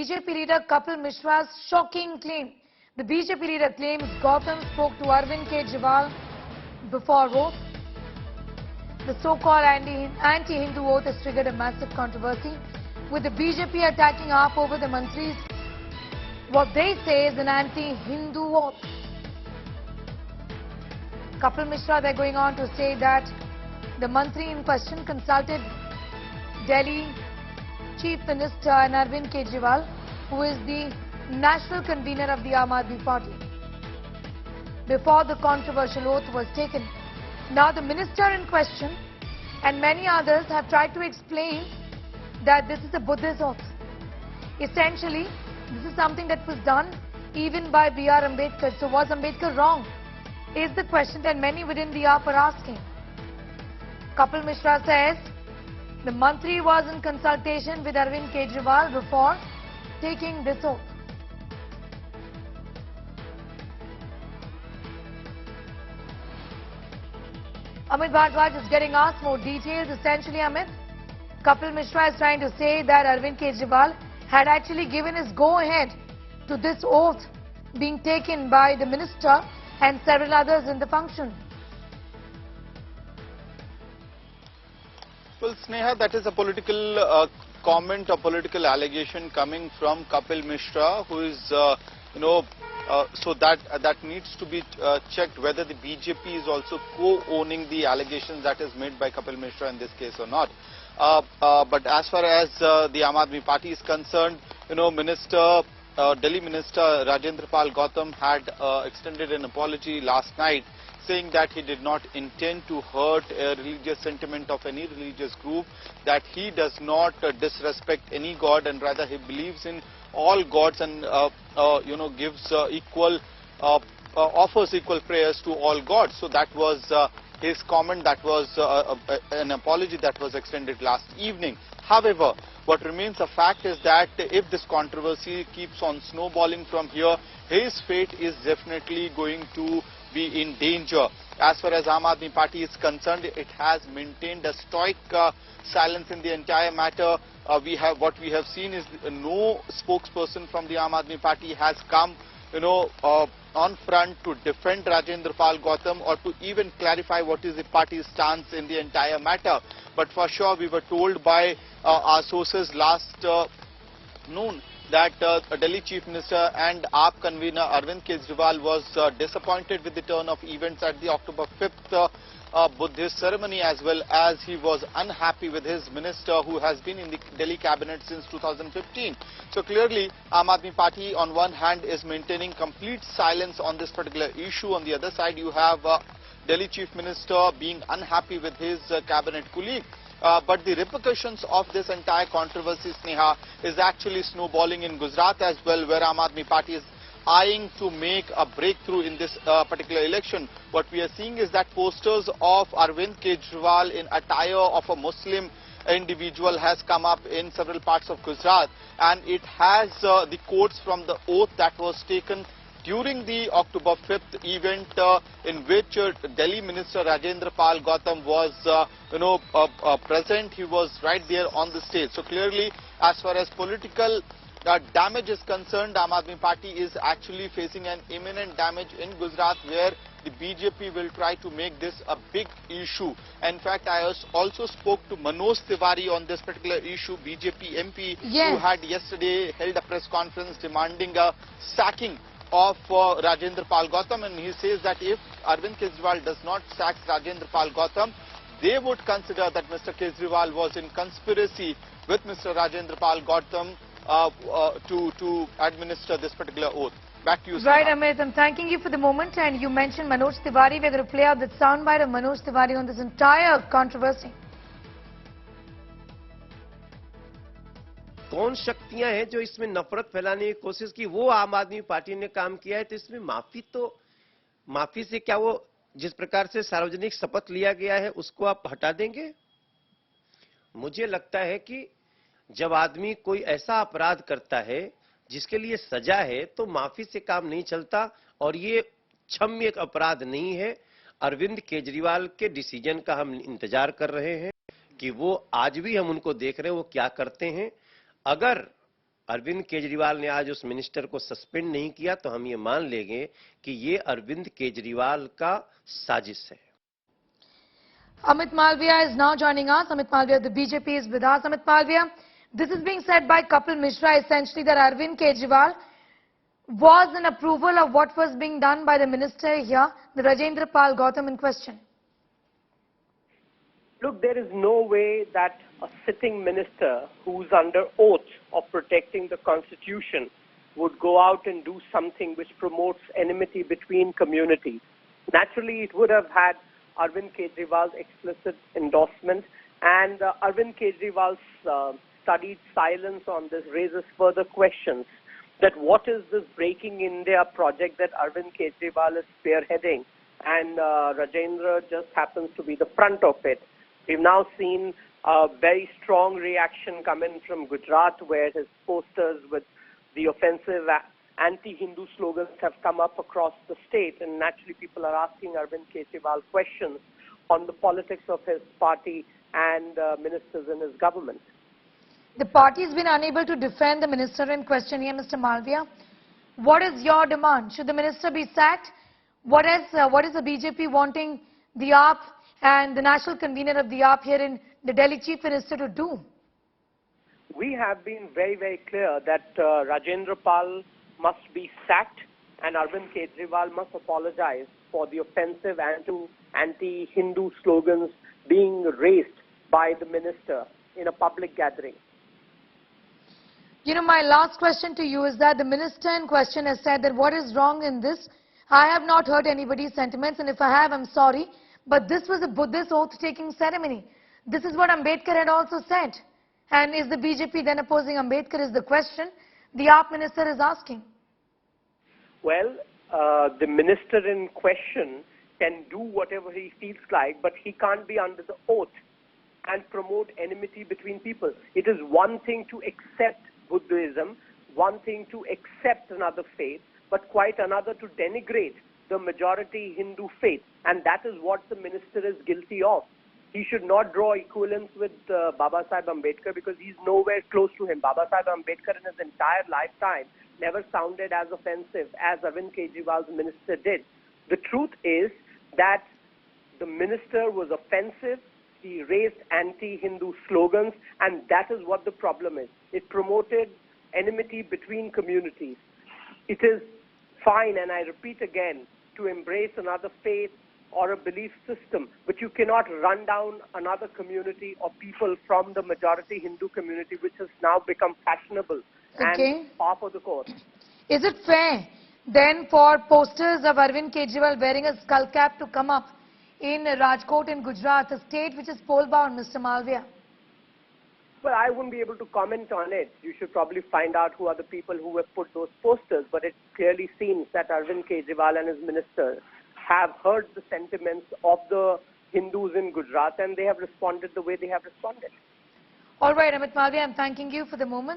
BJP leader Kapil Mishra's shocking claim. The BJP leader claims Gautam spoke to Arvind Kejriwal before oath. The so-called anti-Hindu oath has triggered a massive controversy, with the BJP attacking AAP over the mantris. What they say is an anti-Hindu oath. Kapil Mishra, they're going on to say that the mantri in question consulted Delhi Chief Minister and Arvind Kejriwal, who is the national convener of the Aam Aadmi Party, before the controversial oath was taken. Now the minister in question and many others have tried to explain that this is a Buddhist oath. Essentially, this is something that was done even by B.R. Ambedkar. So was Ambedkar wrong? Is the question that many within the AAP are asking. Kapil Mishra says the mantri was in consultation with Arvind Kejriwal before taking this oath. Amit Bhardwaj is getting us more details. Essentially, Amit, Kapil Mishra is trying to say that Arvind Kejriwal had actually given his go-ahead to this oath being taken by the minister and several others in the function. Well, Sneha, that is a political comment, a political allegation coming from Kapil Mishra, who is, so that needs to be checked whether the BJP is also co-owning the allegations that is made by Kapil Mishra in this case or not. But as far as the Aam Aadmi Party is concerned, Delhi Minister Rajendra Pal Gautam had extended an apology last night, saying that he did not intend to hurt a religious sentiment of any religious group, that he does not disrespect any god, and rather he believes in all gods and gives offers equal prayers to all gods. So that was his comment. That was an apology that was extended last evening. However, what remains a fact is that if this controversy keeps on snowballing from here, his fate is definitely going to be in danger. As far as Aam Aadmi Party is concerned, it has maintained a stoic silence in the entire matter. What we have seen is no spokesperson from the Aam Aadmi Party has come, on front to defend Rajendra Pal Gautam or to even clarify what is the party's stance in the entire matter. But for sure, we were told by our sources last noon that Delhi Chief Minister and AAP convener Arvind Kejriwal was disappointed with the turn of events at the October 5th Buddhist ceremony, as well as he was unhappy with his minister who has been in the Delhi cabinet since 2015. So clearly, Aam Aadmi Party on one hand is maintaining complete silence on this particular issue. On the other side, you have Delhi Chief Minister being unhappy with his cabinet colleague. But the repercussions of this entire controversy, Sneha, is actually snowballing in Gujarat as well, where Aam Aadmi Party is eyeing to make a breakthrough in this particular election. What we are seeing is that posters of Arvind Kejriwal in attire of a Muslim individual has come up in several parts of Gujarat, and it has the quotes from the oath that was taken during the October 5th event in which Delhi Minister Rajendra Pal Gautam was present. He was right there on the stage. So clearly, as far as political damage is concerned, Aam Aadmi Party is actually facing an imminent damage in Gujarat, where the BJP will try to make this a big issue. In fact, I also spoke to Manoj Tiwari on this particular issue, BJP MP, who had yesterday held a press conference demanding a sacking of Rajendra Pal Gautam, and he says that if Arvind Kejriwal does not sack Rajendra Pal Gautam, they would consider that Mr. Kejriwal was in conspiracy with Mr. Rajendra Pal Gautam to administer this particular oath. Back to you, Sneha. Right, Amit, I'm thanking you for the moment, and you mentioned Manoj Tiwari. We're going to play out that soundbite of Manoj Tiwari on this entire controversy. कौन शक्तियां हैं जो इसमें नफरत फैलाने की कोशिश की, वो आम आदमी पार्टी ने काम किया है, तो इसमें माफी से क्या वो जिस प्रकार से सार्वजनिक शपथ लिया गया है उसको आप हटा देंगे? मुझे लगता है कि जब आदमी कोई ऐसा अपराध करता है जिसके लिए सजा है, तो माफी से काम नहीं चलता, और ये क्षम्य अपराध नहीं है। अरविंद केजरीवाल के डिसीजन का हम इंतजार कर रहे हैं कि वो, आज भी हम उनको देख रहे हैं वो क्या करते हैं। अगर अरविंद केजरीवाल ने आज उस मिनिस्टर को सस्पेंड नहीं किया तो हम ये मान लेंगे कि ये अरविंद केजरीवाल का साजिश है। Amit Malviya is now joining us. Amit Malviya, the BJP is with us. Amit Malviya, this is being said by Kapil Mishra essentially that Arvind Kejriwal was an approval of what was being done by the minister here, the Rajendra Pal Gautam in question. Look, there is no way that a sitting minister who's under oath of protecting the constitution would go out and do something which promotes enmity between communities. Naturally, it would have had Arvind Kejriwal's explicit endorsement, and Arvind Kejriwal's studied silence on this raises further questions that what is this Breaking India project that Arvind Kejriwal is spearheading, and Rajendra just happens to be the front of it. We've now seen a very strong reaction come in from Gujarat, where his posters with the offensive anti-Hindu slogans have come up across the state, and naturally people are asking Arvind Kejriwal questions on the politics of his party and ministers in his government. The party has been unable to defend the minister in question here, Mr. Malviya. What is your demand? Should the minister be sacked? What is the BJP wanting the AAP and the national convener of the AAP here in the Delhi Chief Minister to do? We have been very, very clear that Rajendra Pal must be sacked and Arvind Kejriwal must apologize for the offensive anti-Hindu slogans being raised by the minister in a public gathering. You know, my last question to you is that the minister in question has said that what is wrong in this? I have not heard anybody's sentiments, and if I have, I'm sorry. But this was a Buddhist oath-taking ceremony. This is what Ambedkar had also said. And is the BJP then opposing Ambedkar is the question the AAP minister is asking. Well, the minister in question can do whatever he feels like, but he can't be under the oath and promote enmity between people. It is one thing to accept Buddhism, one thing to accept another faith, but quite another to denigrate the majority Hindu faith. And that is what the minister is guilty of. He should not draw equivalence with Baba Sahib Ambedkar because he's nowhere close to him. Baba Sahib Ambedkar in his entire lifetime never sounded as offensive as Arvind Kejriwal's minister did. The truth is that the minister was offensive. He raised anti-Hindu slogans, and that is what the problem is. It promoted enmity between communities. It is fine, and I repeat again, to embrace another faith or a belief system, but you cannot run down another community or people from the majority Hindu community, which has now become fashionable and par for the course. Is it fair then for posters of Arvind Kejriwal wearing a skull cap to come up in Rajkot in Gujarat, a state which is poll-bound, Mr. Malviya? Well, I wouldn't be able to comment on it. You should probably find out who are the people who have put those posters, but it clearly seems that Arvind Kejriwal and his ministers have heard the sentiments of the Hindus in Gujarat, and they have responded the way they have responded. All right, Amit Malviya, I'm thanking you for the moment.